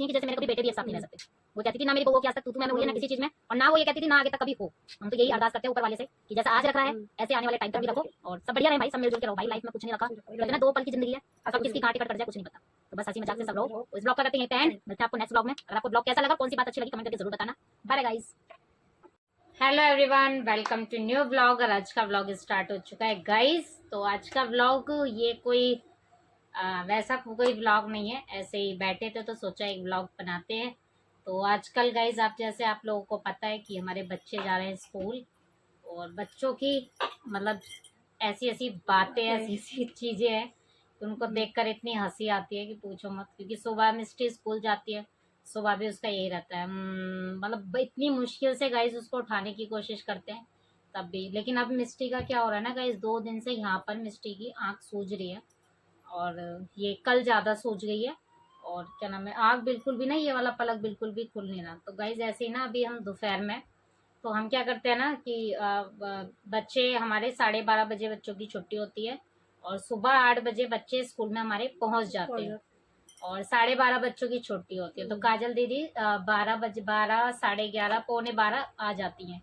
थी कि जैसे मेरे कभी बेटे भी एक साथ नहीं रह सकते। वो कहती थी ना मेरी बहू की आज तक तू मैं हुई है ना किसी चीज में, और ना वो ये कहती थी ना आगे तक कभी हो। हम तो यही अरदास करते हैं ऊपर वाले से कि जैसा आज रख रहा है ऐसे आने वाले टाइम तक भी रखो, और सब बढ़िया रहे भाई, सब मिलजुल के रहो भाई। लाइफ में कुछ नहीं रखा, कहते ना 2 पल की जिंदगी है, सब किसकी कहाँ टिकट कट जाए कुछ नहीं पता। तो बस हंसी मजाक से सब रहो। इस ब्लॉग का करते हैं एंड, मिलते हैं आपको नेक्स्ट ब्लॉग में। अगर आपको ब्लॉग कैसा लगा, कौन सी बात अच्छी लगी, कमेंट करके जरूर बताना। Bye guys. Hello everyone, welcome to new blog. और आज का ब्लॉग स्टार्ट हो चुका है गाइस। तो आज का ब्लॉग ये कोई वैसा कोई ब्लॉग नहीं है, ऐसे ही बैठे थे तो सोचा एक ब्लॉग बनाते हैं। तो आजकल गाइस आप लोगों को पता है कि हमारे बच्चे जा रहे हैं स्कूल, और बच्चों की मतलब ऐसी ऐसी बातें, ऐसी ऐसी चीज़ें हैं कि उनको देखकर इतनी हंसी आती है कि पूछो मत। क्योंकि सुबह मिस्टी स्कूल जाती है, सुबह भी उसका यही रहता है, मतलब इतनी मुश्किल से गाइस उसको उठाने की कोशिश करते हैं तब भी। लेकिन अब मिस्टी का क्या हो रहा है ना गाइस, 2 दिन से यहाँ पर मिस्टी की आँख सूज रही है, और ये कल ज़्यादा सूज गई है। और क्या नाम है, आँख बिल्कुल भी ना, ये वाला पलक बिल्कुल भी खुल नहीं रहा। तो गाइस ऐसे ही ना, अभी हम दोपहर में, तो हम क्या करते हैं ना कि बच्चे हमारे 12:30 बजे बच्चों की छुट्टी होती है, और सुबह 8 बजे बच्चे स्कूल में हमारे पहुँच जाते हैं, और 12:30 बच्चों की छुट्टी होती है। तो काजल दीदी 12 साढ़े 11 पौने 12 आ जाती हैं।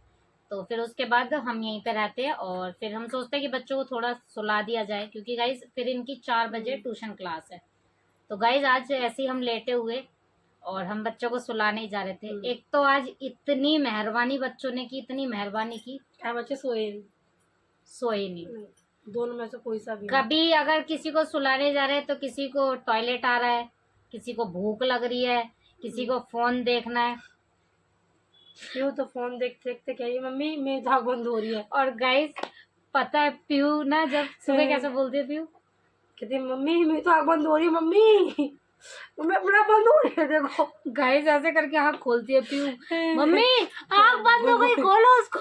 तो फिर उसके बाद हम यहीं पे रहते हैं, और फिर हम सोचते हैं कि बच्चों को थोड़ा सुला दिया जाए, क्योंकि गाइज फिर इनकी 4 बजे ट्यूशन क्लास है। तो गाइज आज ऐसे ही हम लेटे हुए और हम बच्चों को सुलाने ही जा रहे थे। एक तो आज इतनी मेहरबानी बच्चों ने की, इतनी मेहरबानी की, बच्चे सोए नहीं। दोनों में से कोई सा भी कभी अगर किसी को सुलाने जा रहे हैं तो किसी को टॉयलेट आ रहा है, किसी को भूख लग रही है, किसी को फोन देखना है। पीयू तो फोन देखते देखते कह रही मम्मी मेरी आँख बंद हो रही है। और गाइस पता है पीयू ना जब सुबह कैसे बोलती है, पीयू कहती मम्मी मेरी तो आँख बंद हो रही है, मम्मी मम्मी अपना बंद हो रही है देखो। गाइस ऐसे करके आँख खोलती है पीयू, मम्मी आँख बंद हो गई, खोलो उसको।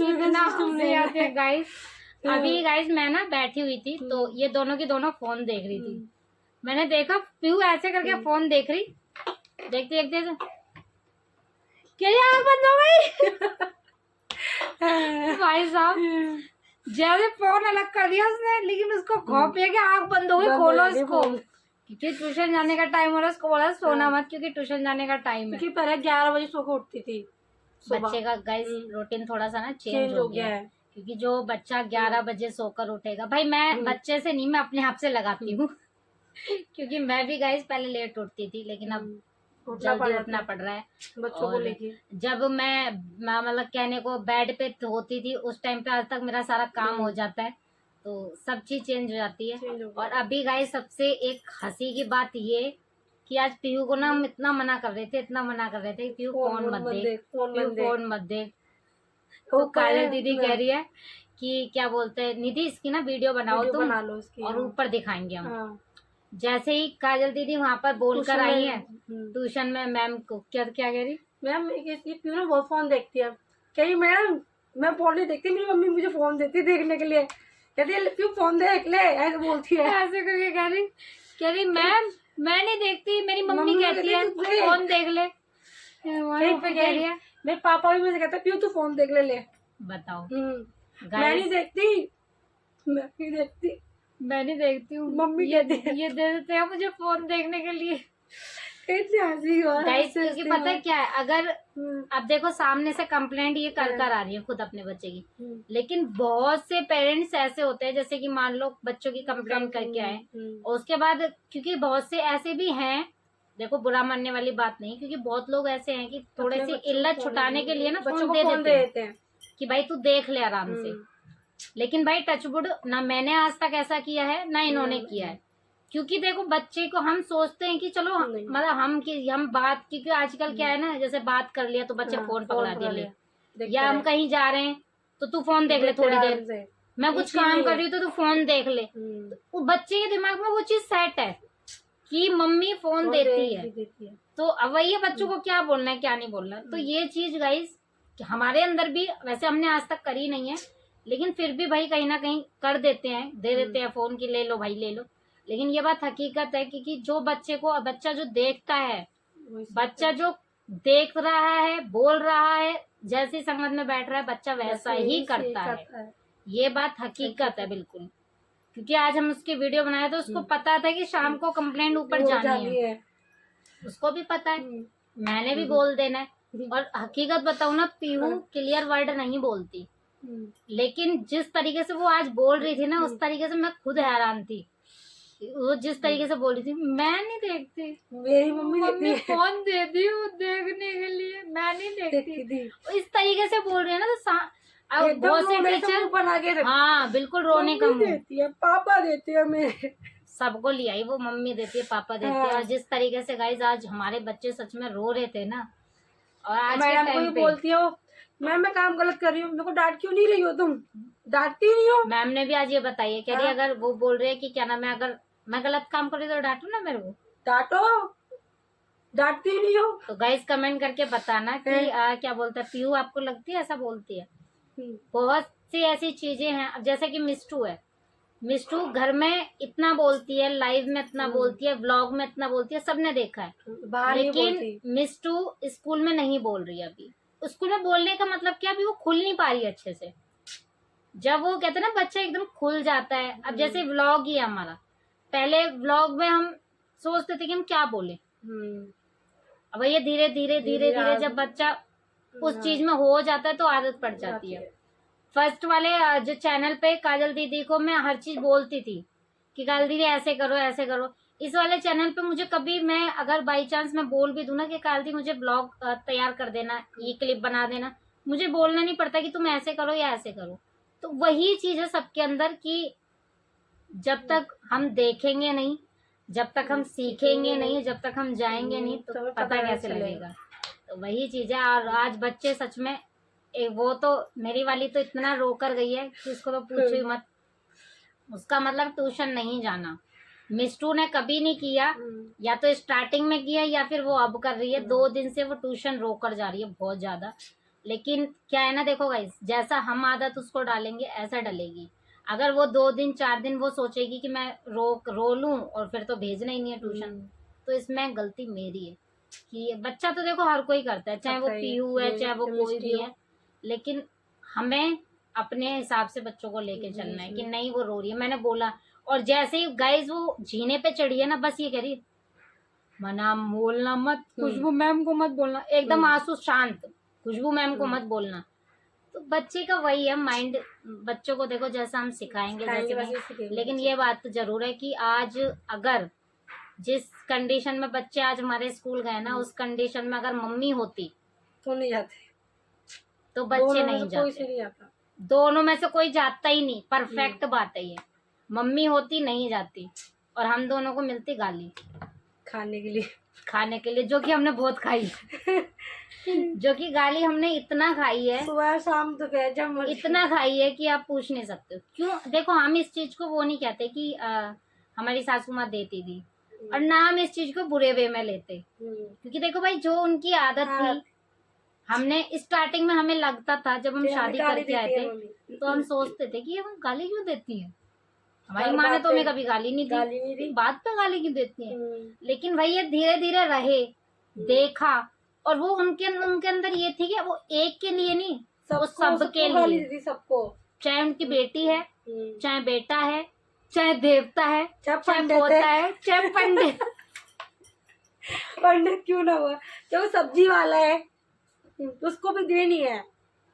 इतना हंसी आती है गाइस। अभी गाइस मैं ना बैठी हुई थी, तो ये दोनों की दोनों फोन देख रही थी। मैंने देखा पीयू ऐसे करके फोन देख रही, देखते देखते क्या आँख बंद हो गई। भाई साहब जैसे फोन अलग कर दिया उसने, लेकिन उसको खौफ है कि आँख बंद हो गई, खोलो इसको। क्योंकि ट्यूशन जाने का टाइम हो रहा है, उसको बोला सोना मत, क्योंकि ट्यूशन जाने का टाइम है। क्योंकि पहले 11 बजे सो के उठती थी। बच्चे का गाइस रूटीन थोड़ा सा ना चेंज हो गया है, क्योंकि जो बच्चा 11 बजे सोकर उठेगा, भाई मैं बच्चे से नहीं, मैं अपने आप से लगाती हूँ। क्योंकि मैं भी गाइस पहले लेट उठती थी, लेकिन अब जल्दी उठना पड़ रहा है बच्चों को लेके। जब मैं मतलब कहने को बेड पे होती थी, उस टाइम पे आज तक मेरा सारा काम हो जाता है, तो सब चीज चेंज हो जाती है। और अभी गाइस सबसे एक हंसी की बात ये कि आज पीयू को ना हम इतना मना कर रहे थे, इतना मना कर रहे थे, पीयू फोन मत देख, फोन मत देख। तो काजल दीदी कह रही है कि क्या बोलते हैं निधि, इसकी ना वीडियो बनाओ तुम, बना लो उसकी, और ऊपर दिखाएंगे हम। जैसे ही काजल दीदी वहाँ पर बोलकर आई है ट्यूशन में, मैम को क्या क्या कह रही, मैम ये पीयू ना बहुत फोन देखती है। कही मैडम मैं फोन नहीं देखती, मेरी मम्मी मुझे फोन देती है देखने के लिए, कहती है पीयू फोन देख ले, ऐसे बोलती है। ऐसे करके कह रही मैम मैं नहीं देखती, मेरी मम्मी कहती है फोन देख ले। कह रही है मेरे पापा भी मुझे कहते पीयू तू फोन देख ले। बताओ मैं नहीं देखती, मैं नहीं देखती हूँ, मम्मी ये दे देते हैं मुझे फोन देखने के लिए। क्योंकि पता है क्या है, अगर अब देखो सामने से कंप्लेंट ये कर आ रही है खुद अपने बच्चे की, लेकिन बहुत से पेरेंट्स ऐसे होते हैं, जैसे कि मान लो बच्चों की कंप्लेंट करके आए, और उसके बाद क्योंकि बहुत से ऐसे भी हैं, देखो बुरा मानने वाली बात नहीं, क्योंकि बहुत लोग ऐसे हैं कि थोड़े सी इल्लत छुटाने के लिए ना फोन दे देते हैं कि भाई तू देख ले आराम से। लेकिन भाई टचवुड ना मैंने आज तक ऐसा किया है ना इन्होंने किया है, क्योंकि देखो बच्चे को हम सोचते हैं कि चलो मतलब हम बात, क्योंकि आजकल क्या है ना, जैसे बात कर लिया तो बच्चे फोन पकड़ा दिए, या हम कहीं जा रहे हैं तो तू फोन देख ले थोड़ी देर, मैं कुछ काम कर रही हूँ तो तू फोन देख ले। तो बच्चे के दिमाग में वो चीज सेट है कि मम्मी फोन देती है, तो अब वही बच्चों को क्या बोलना है क्या नहीं बोलना। तो ये चीज गाइस हमारे अंदर भी, वैसे हमने आज तक करी नहीं है, लेकिन फिर भी भाई कहीं ना कहीं कर देते हैं, दे देते हैं फोन की, ले लो भाई ले लो। लेकिन ये बात हकीकत है कि जो बच्चा जो देखता है, बच्चा जो देख रहा है, बोल रहा है, जैसी संगत में बैठ रहा है, बच्चा वैसा ही करता है। ये बात हकीकत है बिल्कुल, क्योंकि आज हम उसकी वीडियो बनाए तो उसको पता था कि शाम को कंप्लेंट ऊपर जानी है, उसको भी पता है, मैंने भी बोल देना है। और हकीकत बताऊं ना, पीहू क्लियर वर्ड नहीं बोलती, लेकिन जिस तरीके से वो आज बोल रही थी ना, उस तरीके से मैं खुद हैरान थी। वो जिस तरीके से बोल रही थी, मैं नहीं देखती, मेरी मम्मी मम्मी फोन दे दी वो देखने के लिए, मैं नहीं देखती। देखती इस तरीके से बोल रही है ना, तो अब एकदम बहुत से रोने से टीचर मुंह बना के रखती हाँ बिल्कुल रोने का मम्मी मुंह, देती है, पापा देते हैं मेरे। सबको ले आई वो, मम्मी देती है, पापा देते हैं। हाँ। और जिस तरीके से गाइस आज हमारे बच्चे सच में रो रहे थे ना, और आज के मैडम को टाइम भी पे बोलती हो, मैम मैं काम गलत कर रही हूँ, मेरे को डांट क्यों नहीं रही हो तुम, डांटती नहीं हो। मैम ने भी आज ये बताई है, कह रही हाँ। अगर वो बोल रहे हैं कि क्या नाम है, अगर मैं गलत काम कर रही तो डांटू ना मेरे को। डांटो, डांटती नहीं हो। तो गाइस कमेंट करके बताना कि क्या बोलता है पीहू, आपको लगती है ऐसा बोलती है? बहुत सी ऐसी चीजें हैं। अब जैसे कि मिस्टू है, मिस्टू घर में इतना बोलती है, लाइव में इतना बोलती है, व्लॉग में इतना बोलती है, सबने देखा है। बाहर नहीं लेकिन बोलती। मिस्टू स्कूल में नहीं बोल रही है अभी। स्कूल में बोलने का मतलब क्या, अभी वो खुल नहीं पा रही है अच्छे से। जब वो कहते हैं ना बच्चा एकदम खुल जाता है, अब जैसे व्लॉग ही है हमारा, पहले व्लॉग में हम सोचते थे कि हम क्या बोले, अब ये धीरे धीरे धीरे धीरे जब बच्चा उस चीज में हो जाता है तो आदत पड़ जाती है। फर्स्ट वाले जो चैनल पे काजल दीदी को मैं हर चीज बोलती थी कि काजल दीदी ऐसे करो ऐसे करो। इस वाले चैनल पे मुझे कभी, मैं अगर बाई चांस मैं बोल भी दूं ना कि काजल दी मुझे ब्लॉग तैयार कर देना, ये क्लिप बना देना, मुझे बोलना नहीं पड़ता कि तुम ऐसे करो या ऐसे करो। तो वही चीज है सबके अंदर कि जब तक हम देखेंगे नहीं, जब तक हम सीखेंगे नहीं, जब तक हम जाएंगे नहीं, तो पता कैसे लगेगा। तो वही चीज है। और आज बच्चे सच में वो तो मेरी वाली तो इतना रो कर गई है कि उसको तो पूछो ही मत। उसका मतलब ट्यूशन नहीं जाना मिस्टू ने कभी नहीं किया, या तो स्टार्टिंग में किया या फिर वो अब कर रही है। 2 दिन से वो ट्यूशन रोक कर जा रही है बहुत ज्यादा। लेकिन क्या है ना, देखो गाइस, जैसा हम आदत उसको डालेंगे ऐसा डलेगी। अगर वो 2 दिन 4 दिन वो सोचेगी कि मैं रो लूं और फिर तो भेजना ही नहीं है ट्यूशन, तो इसमें गलती मेरी है। कि बच्चा तो देखो हर कोई करता है, चाहे वो पीहू है चाहे वो कोई भी है, लेकिन हमें अपने हिसाब से बच्चों को लेके चलना है कि नहीं वो रो रही है, मैंने बोला। और जैसे ही गाइस वो जीने पे चढ़ी है ना, बस ये कह रही मना बोलना मत, खुशबू मैम को मत बोलना, एकदम आंसू शांत, खुशबू मैम को मत बोलना। तो बच्चे का वही है माइंड, बच्चों को देखो जैसा हम सिखाएंगे जैसे। लेकिन ये बात तो जरूर है कि आज अगर जिस कंडीशन में बच्चे आज हमारे स्कूल गए ना, उस कंडीशन में अगर मम्मी होती तो नहीं जाते, तो बच्चे नहीं जाते। दोनों में से कोई जाता ही नहीं, परफेक्ट बात है ये। मम्मी होती नहीं जाती और हम दोनों को मिलती गाली खाने के लिए, जो कि हमने बहुत खाई जो कि गाली हमने इतना खाई है, सुबह शाम दोपहर जब इतना खाई है कि आप पूछ नहीं सकते। क्यों, देखो हम इस चीज को वो नहीं कहते कि हमारी सासू माँ देती थी, और ना हम इस चीज को बुरे वे में लेते, क्योंकि देखो भाई जो उनकी आदत थी, हमने स्टार्टिंग में हमें लगता था जब हम शादी करके आए थे तो हम सोचते थे कि ये हम गाली क्यों देती है, हमारी माँ ने तो हमें कभी गाली नहीं दी, बात पे गाली क्यों देती है। लेकिन भाई ये धीरे धीरे रहे, देखा, और वो उनके अंदर ये थी कि वो एक के लिए नहीं, वो सबके लिए, सबको, चाहे उनकी बेटी है, चाहे बेटा है, चाहे देवता है, चाहे पोता है, चाहे पंडित पंडित क्यों ना हुआ, चाहे वो सब्जी वाला है उसको भी देनी है।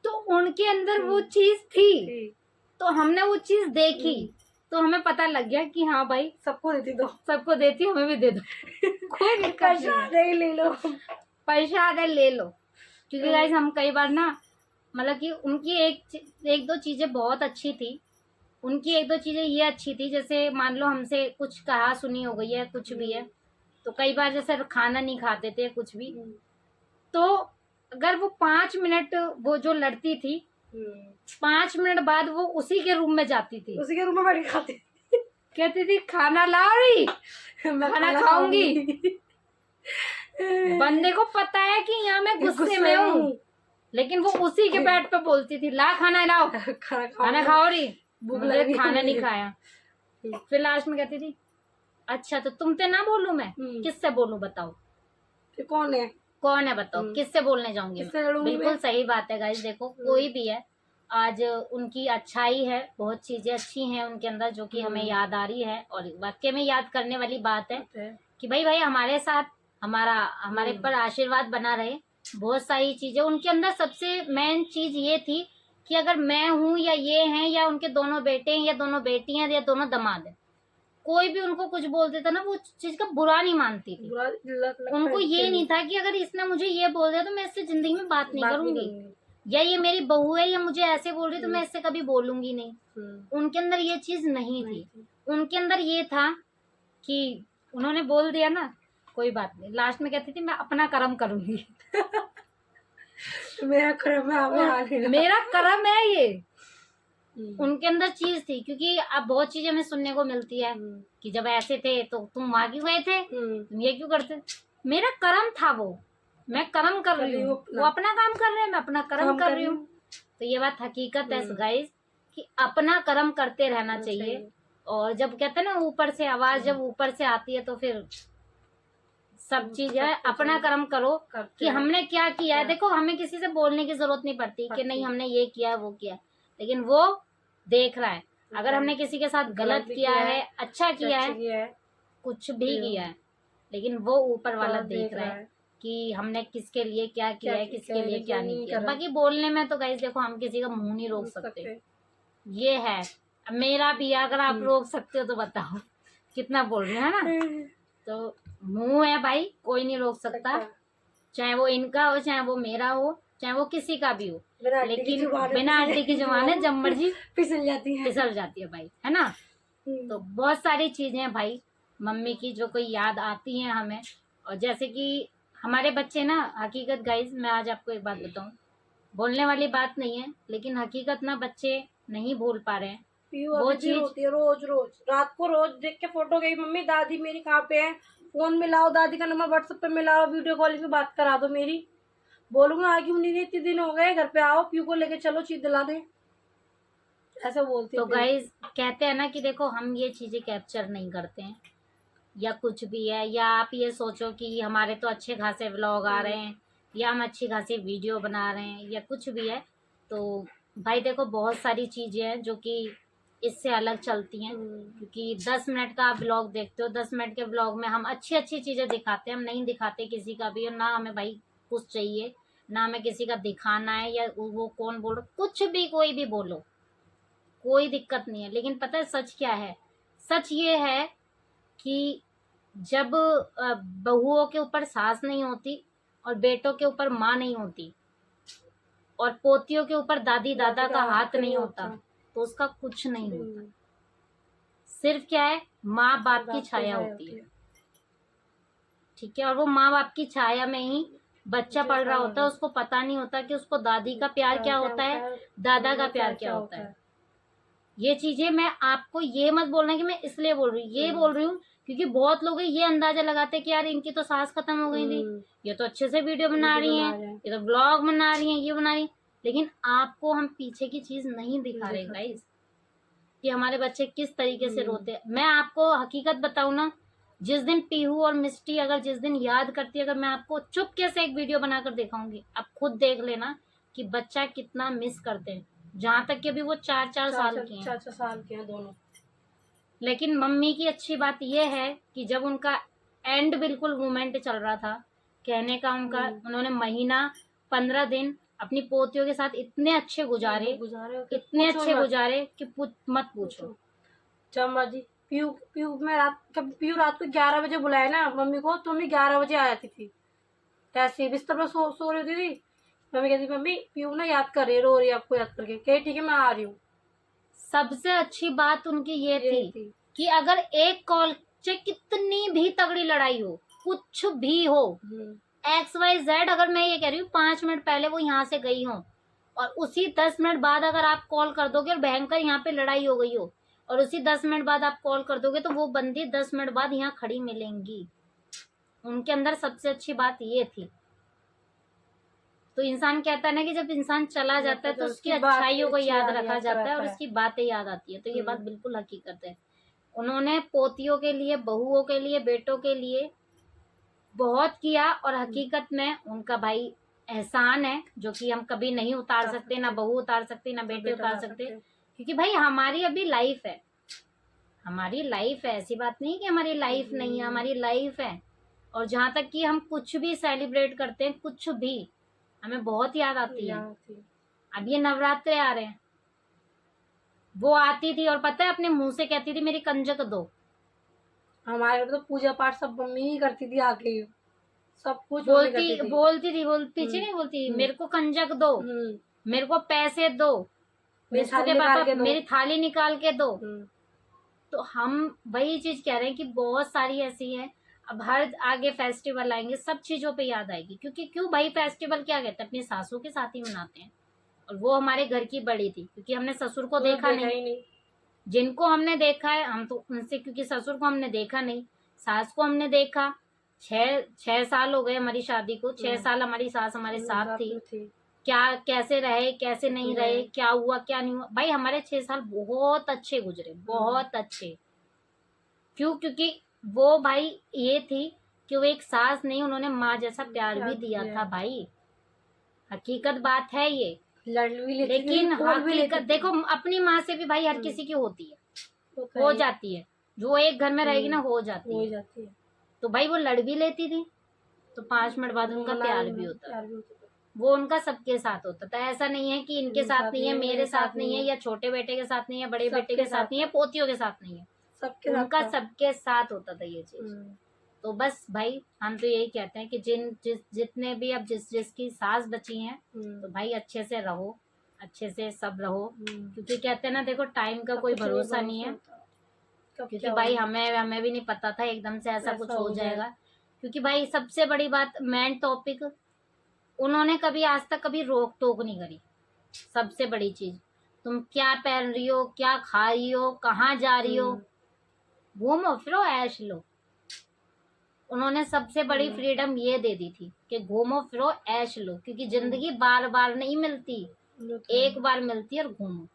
तो उनके अंदर वो चीज थी, तो हमने वो चीज देखी, तो हमें पता लग गया कि हाँ भाई सबको देती दो, सबको देती, हमें भी दे दो कोई दिक्कत नहीं, ले लो प्रसाद है ले लो। क्योंकि गाइस हम कई बार ना, मतलब कि उनकी एक दो चीजें बहुत अच्छी थी, उनकी एक दो चीजें ये अच्छी थी, जैसे मान लो हमसे कुछ कहा सुनी हो गई है, कुछ भी है, तो कई बार जैसे खाना नहीं खाते थे कुछ भी, तो अगर वो 5 मिनट वो जो लड़ती थी, 5 मिनट बाद वो उसी के रूम में जाती थी, उसी के रूम में बैठ के खाती, कहती थी खाना ला रही, मैं खाना खाऊंगी। बंदे को पता है कि यहाँ मैं गुस्से में हूँ, लेकिन वो उसी के बेड पे बोलती थी ला खाना लाओ, खाना खाओ रही, मुझे खाना नहीं खाया। फिर लास्ट में कहती थी अच्छा तो तुमसे ना बोलूं मैं, किससे बोलूं बताओ, कौन है बताओ, किससे बोलने जाऊंगी मैं। बिल्कुल सही बात है गाइस, देखो कोई भी है, आज उनकी अच्छाई है, बहुत चीजें अच्छी हैं उनके अंदर जो कि हमें याद आ रही है, और वाकई में याद करने वाली बात है कि भाई हमारे साथ हमारे पर आशीर्वाद बना रहे। बहुत सारी चीजें उनके अंदर, सबसे मेन चीज ये थी कि अगर मैं हूँ या ये हैं या उनके दोनों बेटे हैं या दोनों बेटियां या दोनों दामाद हैं, कोई भी उनको कुछ बोल देता ना, वो चीज का बुरा नहीं मानती थी। उनको ये नहीं था कि अगर इसने मुझे ये बोल दिया तो मैं इससे जिंदगी में बात नहीं करूंगी, या ये मेरी बहू है या मुझे ऐसे बोल रही तो मैं इससे कभी बोलूंगी नहीं। उनके अंदर ये चीज नहीं थी। उनके अंदर ये था कि उन्होंने बोल दिया ना, कोई बात नहीं, लास्ट में कहती थी मैं अपना कर्म करूंगी। मेरा कर्म है, मेरा कर्म है ये। उनके अंदर चीज थी, क्योंकि अब बहुत चीजें हमें सुनने को मिलती है कि जब ऐसे थे तो तुम वहां क्यों गए थे, तुम ये क्यों करते। मेरा कर्म था वो, मैं कर्म कर रही हूँ, वो अपना काम कर रहे हैं, मैं अपना कर्म कर रही हूँ। तो ये बात हकीकत है गाइस कि अपना कर्म करते रहना चाहिए। और जब कहते हैं ना ऊपर से आवाज जब ऊपर से आती है तो फिर सब चीज है, अपना कर्म करो कि हमने क्या किया है। देखो हमें किसी से बोलने की जरूरत नहीं पड़ती कि नहीं हमने ये किया वो किया, लेकिन वो देख रहा है। अगर हमने किसी के साथ गलत किया है, अच्छा किया है, कुछ भी किया है, लेकिन वो ऊपर वाला देख रहा है कि हमने किसके लिए क्या किया है, किसके लिए क्या नहीं किया। बाकी बोलने में तो गाइस देखो हम किसी का मुंह नहीं रोक सकते, ये है। मेरा भी अगर आप रोक सकते हो तो बताओ कितना बोल रहे हैं ना। तो मुंह है भाई, कोई नहीं रोक सकता, चाहे वो इनका हो, चाहे वो मेरा हो, चाहे वो किसी का भी हो। लेकिन बिना आंटी की जुबान है जब मर्जी फिसल जाती है भाई, है ना। तो बहुत सारी चीजें भाई मम्मी की जो कोई याद आती हैं हमें। और जैसे कि हमारे बच्चे ना, हकीकत गाइज मैं आज आपको एक बात बताऊं, बोलने वाली बात नहीं है लेकिन हकीकत ना बच्चे नहीं भूल पा रहे हैं वो चीज होती है। रोज रात को रोज देख के फोटो गई, मम्मी दादी मेरी कहाँ पे है, फोन मिलाओ, दादी का नंबर व्हाट्सएप पे मिलाओ, वीडियो कॉलिंग पे बात करा दो मेरी। बोलूंगा आगे नहीं, इतने दिन हो गए, घर पे आओ, पीयू को लेके चलो चीज दिलाने, ऐसा बोलती। तो गाइज कहते हैं ना कि देखो हम ये चीजें कैप्चर नहीं करते हैं या कुछ भी है, या आप ये सोचो कि हमारे तो अच्छे खासे व्लॉग आ रहे हैं या हम अच्छी खासी वीडियो बना रहे हैं या कुछ भी है। तो भाई देखो बहुत सारी चीजें हैं जो कि इससे अलग चलती हैं, क्योंकि 10 मिनट का आप ब्लॉग देखते हो, 10 मिनट के ब्लॉग में हम अच्छी अच्छी चीजें दिखाते हैं, हम नहीं दिखाते किसी का भी। और ना हमें भाई कुछ चाहिए, ना हमें किसी का दिखाना है या वो कौन बोल रहा, कुछ भी कोई भी बोलो, कोई दिक्कत नहीं है। लेकिन पता है सच क्या है? सच ये है कि जब बहुओं के ऊपर सास नहीं होती और बेटों के ऊपर माँ नहीं होती और पोतियों के ऊपर दादी दादा का हाथ नहीं होता तो उसका कुछ नहीं होता। सिर्फ क्या है, माँ बाप की छाया होती है, ठीक है। और वो माँ बाप की छाया में ही बच्चा पढ़ रहा होता है, उसको पता नहीं होता कि उसको दादी का प्यार क्या होता है, दादा का प्यार क्या होता है। ये चीजें मैं आपको ये मत बोलना कि मैं इसलिए बोल रही हूँ, ये बोल रही हूँ क्योंकि बहुत लोग ये अंदाजा लगाते हैं कि यार इनकी तो सास खत्म हो गई थी, ये तो अच्छे से वीडियो बना रही हैं, ये तो ब्लॉग बना रही हैं, ये बना रही हैं। लेकिन आपको हम पीछे की चीज नहीं दिखा रहे गाइस कि हमारे बच्चे किस तरीके से रोते हैं। मैं आपको हकीकत बताऊं ना, जिस दिन पीहू और मिस्टी अगर जिस दिन याद करती है, अगर मैं आपको चुपके से एक वीडियो बनाकर दिखाऊंगी, आप खुद देख लेना कि बच्चा कितना मिस करते हैं। जहां तक कि अभी वो 4-4 साल के हैं, 4 साल के हैं दोनों। लेकिन मम्मी की अच्छी बात यह है कि जब उनका एंड बिल्कुल मोमेंट चल रहा था कहने का, उनका उन्होंने महीना 15 दिन अपनी पोतियों के साथ इतने अच्छे गुजारे इतने अच्छे गुजारे कि मत पूछो। चम्बा जी पीयू रात को 11 बजे बुलाया ना मम्मी को, तो मम्मी 11 बजे आ जाती थी, ऐसे बिस्तर पर सो रही थी। मम्मी कहती मम्मी पीयू ना याद कर रही है, रो रही है आपको याद करके, कही ठीक है मैं आ रही हूँ। सबसे अच्छी बात उनकी ये थी कि अगर एक कॉल से कितनी भी तगड़ी लड़ाई हो, कुछ भी हो, XYZ, अगर मैं ये कह रही हूँ 5 मिनट पहले वो यहाँ से गई हो और उसी 10 मिनट बाद अगर आप कॉल कर दोगे और भयंकर यहाँ पे लड़ाई हो गई हो और उसी 10 मिनट बाद आप कॉल कर दोगे तो वो बंदी 10 मिनट बाद यहाँ खड़ी मिलेंगी। उनके अंदर सबसे अच्छी बात ये थी। तो इंसान कहता है ना कि जब इंसान चला जाता है तो उसकी अच्छाइयों को याद रखा जाता है और उसकी बातें याद आती है। तो ये बात बिल्कुल हकीकत है। उन्होंने पोतियों के लिए, बहुओं के लिए, बेटों के लिए बहुत किया और हकीकत में उनका भाई एहसान है जो कि हम कभी नहीं उतार सकते, ना बहू उतार सकती, ना बेटे उतार सकते, क्योंकि भाई हमारी अभी लाइफ है, हमारी लाइफ है। ऐसी बात नहीं कि हमारी लाइफ नहीं है, हमारी लाइफ है। और जहाँ तक कि हम कुछ भी सेलिब्रेट करते हैं, कुछ भी हमें बहुत याद आती है। अब ये नवरात्रे आ रहे हैं, वो आती थी और पता है अपने मुंह से कहती थी मेरी कंजक दो। हमारे तो पूजा पाठ सब मम्मी ही करती थी आके, सब कुछ मम्मी करती थी। बोलती पीछे नहीं बोलती, मेरे को कंजक दो, मेरे को पैसे दो, मेरी बिस्कुट थाली के निकाल पापा के दो। मेरी थाली निकाल के दो। तो हम वही चीज कह रहे हैं कि बहुत सारी ऐसी है। अब हर आगे फेस्टिवल आएंगे, सब चीजों पे याद आएगी, क्योंकि क्यों भाई, फेस्टिवल क्या कहते हैं, अपनी सासों के साथ ही मनाते हैं। और वो हमारे घर की बड़ी थी, क्योंकि हमने ससुर को देखा नहीं। जिनको हमने देखा है हम तो उनसे, क्योंकि ससुर को हमने देखा नहीं, सास को हमने देखा। 6 साल हो गए हमारी शादी को, 6 साल हमारी सास हमारे साथ थी। क्या कैसे रहे, कैसे नहीं रहे, क्या हुआ क्या नहीं हुआ, भाई हमारे 6 साल बहुत अच्छे गुजरे, बहुत अच्छे। क्यों? क्योंकि वो भाई ये थी कि वो एक सास नहीं, उन्होंने माँ जैसा प्यार भी दिया था भाई। हकीकत बात है ये। लेकिन हकीकत देखो, अपनी माँ से भी भाई हर किसी की होती है, हो जाती है, जो एक घर में रहेगी ना हो जाती है। तो भाई वो लड़ भी लेती थी, तो 5 मिनट बाद उनका प्यार भी होता, वो उनका सबके साथ होता था। ऐसा नहीं है कि इनके साथ नहीं है, मेरे साथ नहीं है, या छोटे बेटे के साथ नहीं है, बड़े बेटे के साथ नहीं है, पोतियों के साथ नहीं है, उनका सबके साथ होता था ये चीज। तो बस भाई हम तो यही कहते हैं कि जितने भी अब जिसकी सास बची हैं, तो भाई अच्छे से रहो, अच्छे से सब रहो, क्योंकि कहते हैं ना, देखो टाइम का कोई भरोसा नहीं है। क्योंकि भाई हमें भी नहीं पता था एकदम से ऐसा कुछ हो जाएगा। क्योंकि भाई सबसे बड़ी बात, मेन टॉपिक, उन्होंने कभी आज तक कभी रोक टोक नहीं करी। सबसे बड़ी चीज, तुम क्या पहन रही हो, क्या खा रही हो, कहाँ जा रही हो, घूमो फिरो ऐश लो। उन्होंने सबसे बड़ी फ्रीडम ये दे दी थी कि घूमो फिरो ऐश लो, क्योंकि जिंदगी बार बार नहीं मिलती, एक बार मिलती है, और घूमो।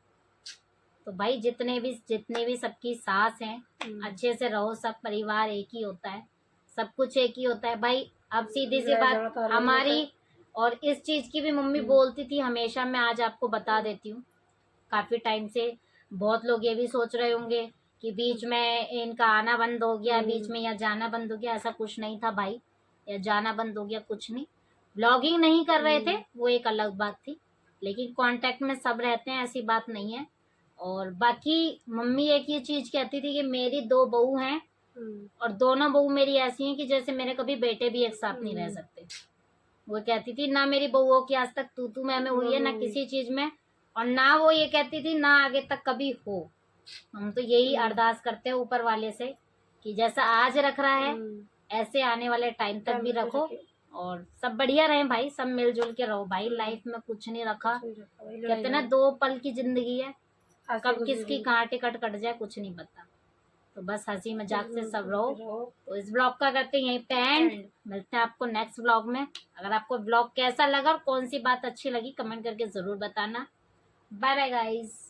तो भाई जितने भी सबकी सास हैं, अच्छे से रहो, सब परिवार एक ही होता है, सब कुछ एक ही होता है भाई। अब सीधी सी बात हमारी, और इस चीज की भी मम्मी बोलती थी हमेशा, मैं आज आपको बता देती हूँ। काफी टाइम से बहुत लोग ये भी सोच रहे होंगे कि बीच में इनका आना बंद हो गया, बीच में या जाना बंद हो गया, ऐसा कुछ नहीं था भाई, या जाना बंद हो गया कुछ नहीं। ब्लॉगिंग नहीं कर रहे थे, वो एक अलग बात थी, लेकिन कांटेक्ट में सब रहते हैं, ऐसी बात नहीं है। और बाकी मम्मी एक ये चीज कहती थी कि मेरी 2 बहू हैं, और दोनों बहू मेरी ऐसी हैं कि जैसे मेरे कभी बेटे भी एक साथ नहीं रह सकते। वो कहती थी ना मेरी बहुओं की आज तक तू मैं हुई है, ना किसी चीज में, और ना वो ये कहती थी ना आगे तक कभी हो। हम तो यही अरदास करते हैं ऊपर वाले से कि जैसा आज रख रहा है, ऐसे आने वाले टाइम तक भी रखो, और सब बढ़िया रहे भाई, सब मिलजुल के रहो भाई। लाइफ में कुछ नहीं रखा, कहते ना 2 पल की जिंदगी है, कब किसकी कहाँ टिकट कट जाए कुछ नहीं पता। तो बस हंसी मजाक से सब रहो। तो इस ब्लॉग का करते हैं यहीं पे एंड, मिलते हैं आपको नेक्स्ट ब्लॉग में। अगर आपको ब्लॉग कैसा लगा और कौन सी बात अच्छी लगी, कमेंट करके जरूर बताना। Bye bye guys.